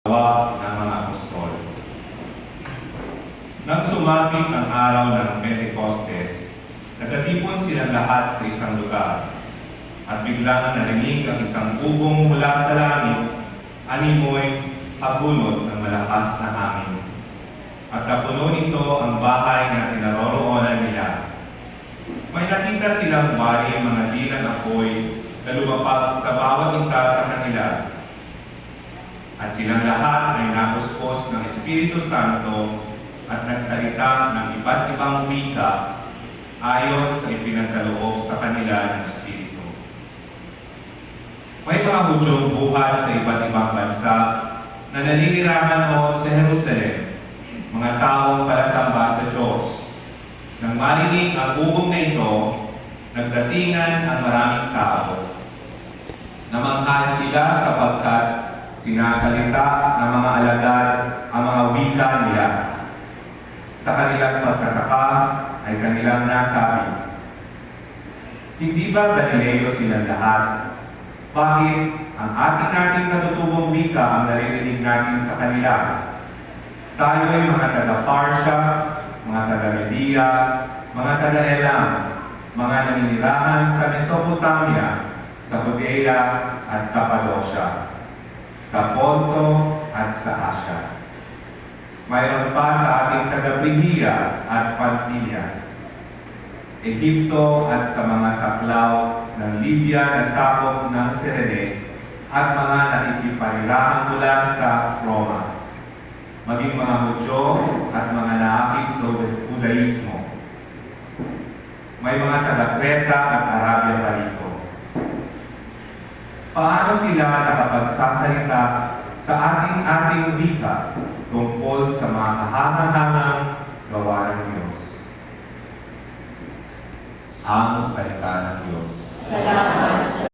ng mga apostol. Nang sumapit ang araw ng Pentecostes, nagkatipon silang lahat sa isang lugar, at biglang narinig ang isang bubong mula sa langit, animoy habulot ng malakas na hangin. At napuno nito ang bahay na kinaroroonan nila. May nakita silang wari mga dilang apoy na lumapag sa bawat isa sa kanila. At silang lahat ay napuspos ng Espiritu Santo at nagsalita ng iba't ibang wika ayon sa ipinagkaloob sa kanila ng Espiritu. May mga Hudyong buhat sa iba't ibang bansa na naninirahan noon sa Jerusalem, mga taong palasamba sa Diyos. Nang marinig ang ugong na ito, nagdatingan ang maraming tao. Namangha sila sapagkat sinasalita ng mga alagad ang mga wika nila. Sa kanilang pagtataka ay kanilang nasabi, "Hindi ba Galileo silang lahat? Bakit ang ating natutubong wika ang naririnig natin sa kanila? Tayo ay mga taga-Parsya, mga taga-Media, mga taga-Elam, mga naninirahan sa Mesopotamia, sa Judea at Cappadocia, sa Ponto at sa Asia. Mayroon pa sa ating taga-Phrygia at Pamphylia, Ehipto at sa mga saklaw ng Libya na sakop ng Cyrene at mga nakikipanirahan mula sa Roma, maging mga Hudyo at mga naakit sa Judaismo. May mga taga-Creta at Arabia pa rito. Paano sila nakapagsasalita sa ating wika tungkol sa mga kahangahangang gawa ng Diyos?" Ang salita ng Diyos. Salamat.